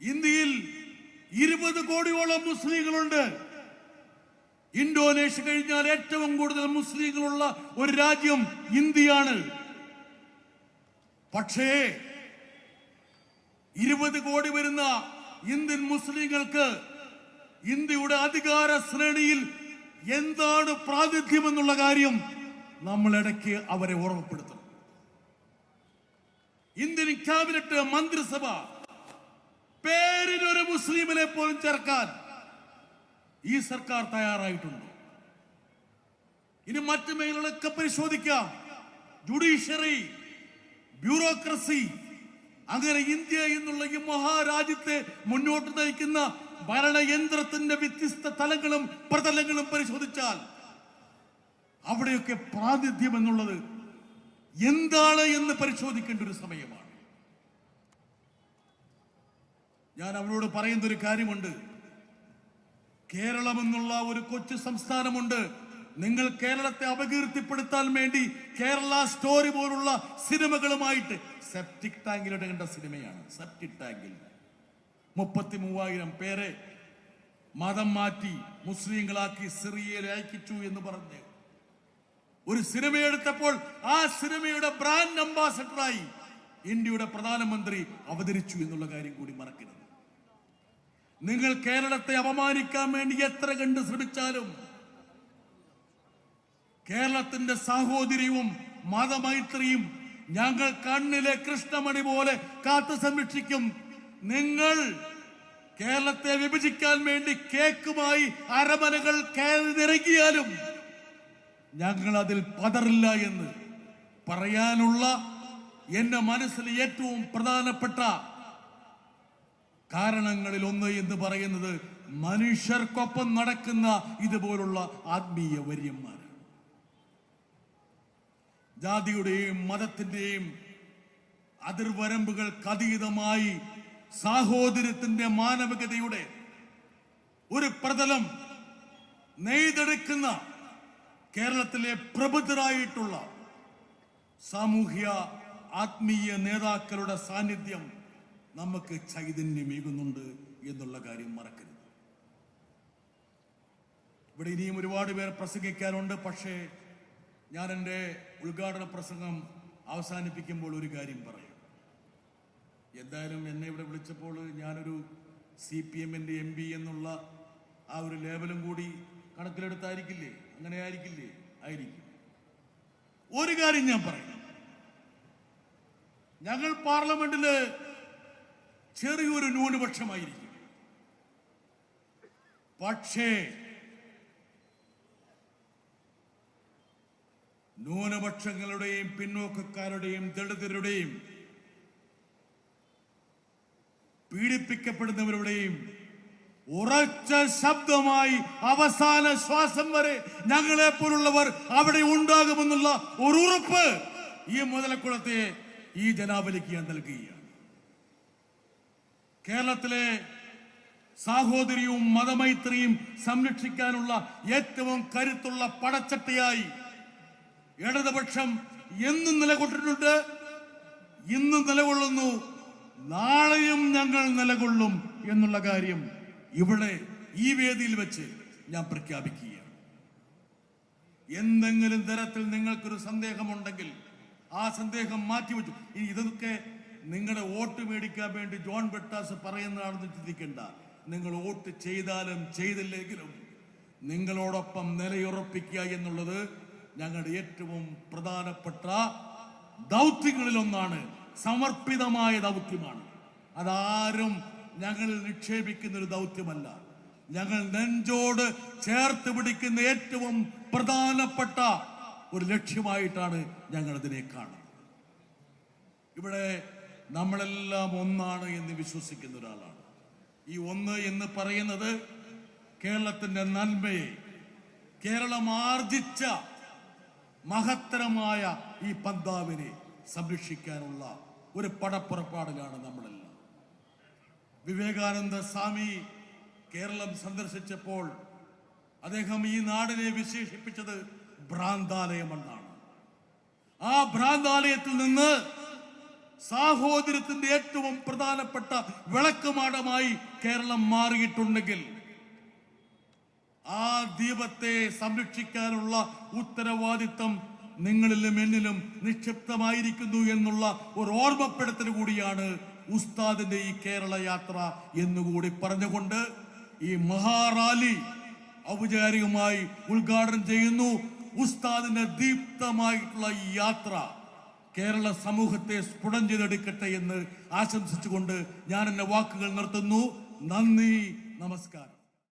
ഇന്ത്യയിൽ 20 കോടിയോളം മുസ്ലിങ്ങളുണ്ട്. ഇന്തോനേഷ്യ കഴിഞ്ഞാൽ ഏറ്റവും കൂടുതൽ മുസ്ലിങ്ങളുള്ള ഒരു രാജ്യം ഇന്ത്യയാണ്. പക്ഷേ 20 കോടി വരുന്ന ഇന്ത്യൻ മുസ്ലിങ്ങൾക്ക് ഇന്ത്യയുടെ അധികാര ശ്രേണിയിൽ എന്താണ് പ്രാതിനിധ്യം എന്നുള്ള കാര്യം നമ്മൾ ഇടയ്ക്ക് അവരെ ഓർമ്മപ്പെടുത്തണം. ഇന്ത്യൻ ക്യാബിനറ്റ്, മന്ത്രിസഭ, പേരിനൊരു മുസ്ലിമിനെ പോലും ചേർക്കാൻ ഈ സർക്കാർ തയ്യാറായിട്ടുണ്ട്. ഇനി മറ്റു മേഖലകളൊക്കെ പരിശോധിക്കാം. ജുഡീഷ്യറി, ബ്യൂറോക്രസി, അങ്ങനെ ഇന്ത്യ എന്നുള്ള ഈ മഹാരാജ്യത്തെ മുന്നോട്ട് നയിക്കുന്ന ഭരണയന്ത്രത്തിന്റെ വ്യത്യസ്ത തലങ്ങളും പ്രതലങ്ങളും പരിശോധിച്ചാൽ അവിടെയൊക്കെ പ്രാതിനിധ്യം എന്നുള്ളത് എന്താണ് എന്ന് പരിശോധിക്കേണ്ട ഒരു സമയമാണ്. ഞാൻ അവരോട് പറയുന്ന ഒരു കാര്യമുണ്ട്. കേരളം എന്നുള്ള ഒരു കൊച്ചു സംസ്ഥാനമുണ്ട്. നിങ്ങൾ കേരളത്തെ അപകീർത്തിപ്പെടുത്താൻ വേണ്ടി കേരള സ്റ്റോറി പോലുള്ള സിനിമകളുമായിട്ട്, സെപ്റ്റിക് ടാങ്കിൽ ഇടേണ്ട സിനിമയാണ്. സെപ്റ്റിക് ടാങ്കിൽ 33,000 പേരെ മതം മാറ്റി മുസ്ലിങ്ങളാക്കി സിറിയയിൽ അയക്കിച്ചു എന്ന് പറഞ്ഞ് ഒരു സിനിമ എടുത്തപ്പോൾ ആ സിനിമയുടെ ബ്രാൻഡ് അംബാസഡറായി ഇന്ത്യയുടെ പ്രധാനമന്ത്രി അവതരിച്ചു എന്നുള്ള കാര്യം കൂടി മറക്കരുത്. നിങ്ങൾ കേരളത്തെ അപമാനിക്കാൻ വേണ്ടി എത്ര കണ്ട് ശ്രമിച്ചാലും കേരളത്തിന്റെ സാഹോദര്യവും മതമൈത്രിയും ഞങ്ങൾ കണ്ണിലെ കൃഷ്ണമണി പോലെ കാത്തു സംരക്ഷിക്കും. നിങ്ങൾ കേരളത്തെ വിഭജിക്കാൻ വേണ്ടി കേക്കുമായി അരമനകൾ കയറിയിറങ്ങിയാലും ഞങ്ങൾ അതിൽ പതറില്ല എന്ന് പറയാനുള്ള എന്റെ മനസ്സിൽ ഏറ്റവും പ്രധാനപ്പെട്ട കാരണങ്ങളിൽ ഒന്ന് എന്ന് പറയുന്നത് മനുഷ്യർക്കൊപ്പം നടക്കുന്ന ഇതുപോലുള്ള ആത്മീയ വര്യന്മാരാണ്. ജാതിയുടെയും മതത്തിന്റെയും അതിർവരമ്പുകൾക്ക് അതീതമായി സാഹോദര്യത്തിന്റെ, മാനവികതയുടെ ഒരു പ്രതലം നെയ്തെടുക്കുന്ന കേരളത്തിലെ പ്രബുദ്ധരായിട്ടുള്ള സാമൂഹ്യ ആത്മീയ നേതാക്കളുടെ സാന്നിധ്യം നമുക്ക് ചൈതന്യമേകുന്നുണ്ട് എന്നുള്ള കാര്യം മറക്കരുത്. ഇവിടെ ഇനിയും ഒരുപാട് പേർ പ്രസംഗിക്കാനുണ്ട്. പക്ഷേ ഞാൻ എൻ്റെ ഉദ്ഘാടന പ്രസംഗം അവസാനിപ്പിക്കുമ്പോൾ ഒരു കാര്യം പറയാം. എന്തായാലും എന്നെ ഇവിടെ വിളിച്ചപ്പോൾ ഞാനൊരു CPM-ന്റെ MP എന്നുള്ള ആ ഒരു ലേബലും കൂടി കണക്കിലെടുത്തായിരിക്കില്ലേ? അങ്ങനെ ആയിരിക്കില്ലേ? ആയിരിക്കും. ഒരു കാര്യം ഞാൻ പറയാം. ഞങ്ങൾ പാർലമെന്റില് ചെറിയൊരു ന്യൂനപക്ഷമായിരിക്കും. പക്ഷേ ന്യൂനപക്ഷങ്ങളുടെയും പിന്നോക്കക്കാരുടെയും ദളിതരുടെയും പീഡിപ്പിക്കപ്പെടുന്നവരുടെയും ഉറച്ച ശബ്ദമായി അവസാന ശ്വാസം വരെ ഞങ്ങളെ പോലുള്ളവർ അവിടെ ഉണ്ടാകുമെന്നുള്ള ഒരു ഉറപ്പ് ഈ മുതലക്കുളത്തെ ഈ ജനാവലിക്ക് ഞാൻ നൽകുകയാണ്. കേരളത്തിലെ സാഹോദര്യവും മതമൈത്രിയും സംരക്ഷിക്കാനുള്ള ഏറ്റവും കരുത്തുള്ള പടച്ചട്ടയായി ഇടതുപക്ഷം എന്നും നിലകൊണ്ടിട്ടുണ്ട്, ഇന്നും നിലകൊള്ളുന്നു, നാളെയും ഞങ്ങൾ നിലകൊള്ളും എന്നുള്ള കാര്യം ഇവിടെ ഈ വേദിയിൽ വെച്ച് ഞാൻ പ്രഖ്യാപിക്കുകയാണ്. എന്തെങ്കിലും തരത്തിൽ നിങ്ങൾക്കൊരു സന്ദേഹമുണ്ടെങ്കിൽ ആ സന്ദേഹം മാറ്റിവെച്ചു. ഇതൊക്കെ നിങ്ങളുടെ വോട്ട് മേടിക്കാൻ വേണ്ടി ജോൺ ബ്രിട്ടാസ് പറയുന്നതാണെന്ന് ചിന്തിക്കേണ്ട. നിങ്ങൾ വോട്ട് ചെയ്താലും ചെയ്തില്ലെങ്കിലും നിങ്ങളോടൊപ്പം നിലയുറപ്പിക്കുക എന്നുള്ളത് ഞങ്ങളുടെ ഏറ്റവും പ്രധാനപ്പെട്ട ദൗത്യങ്ങളിലൊന്നാണ്. സമർപ്പിതമായ ദൗത്യമാണ്. അതാരും ഞങ്ങൾ നിക്ഷേപിക്കുന്ന ഒരു ദൗത്യമല്ല. ഞങ്ങൾ നെഞ്ചോട് ചേർത്ത് പിടിക്കുന്ന ഏറ്റവും പ്രധാനപ്പെട്ട ഒരു ലക്ഷ്യമായിട്ടാണ് ഞങ്ങൾ അതിനെ കാണുന്നത്. ഇവിടെ നമ്മളെല്ലാം ഒന്നാണ് എന്ന് വിശ്വസിക്കുന്ന ഒരാളാണ്. ഈ ഒന്ന് എന്ന് പറയുന്നത് കേരളത്തിന്റെ നന്മയെ, കേരളം ആർജിച്ച മഹത്തരമായ ഈ പന്താവിനെ സംരക്ഷിക്കാനുള്ള ഒരു പടപ്പുറപ്പാടിലാണ് നമ്മളെല്ലാം. വിവേകാനന്ദ സ്വാമി കേരളം സന്ദർശിച്ചപ്പോൾ അദ്ദേഹം ഈ നാടിനെ വിശേഷിപ്പിച്ചത് ഭ്രാന്താലയമെന്നാണ്. ആ ഭ്രാന്താലയത്തിൽ നിന്ന് സാഹോദര്യത്തിന്റെ ഏറ്റവും പ്രധാനപ്പെട്ട വിളക്കുമാടമായി കേരളം മാറിയിട്ടുണ്ടെങ്കിൽ ആ ദീപത്തെ സംരക്ഷിക്കാനുള്ള ഉത്തരവാദിത്തം നിങ്ങളിലും എന്നിലും നിക്ഷിപ്തമായിരിക്കുന്നു എന്നുള്ള ഒരു ഓർമ്മപ്പെടുത്തൽ കൂടിയാണ് ഉസ്താദിന്റെ ഈ കേരള യാത്ര എന്നുകൂടി പറഞ്ഞുകൊണ്ട് ഈ മഹാറാലി ഔപചാരികമായി ഉദ്ഘാടനം ചെയ്യുന്നു. ഉസ്താദിന്റെ ദീപ്തമായിട്ടുള്ള ഈ യാത്ര കേരള സമൂഹത്തെ സ്ഫുടം ചെയ്തെടുക്കട്ടെ എന്ന് ആശംസിച്ചുകൊണ്ട് ഞാൻ എന്റെ വാക്കുകൾ നിർത്തുന്നു. നന്ദി, നമസ്കാരം.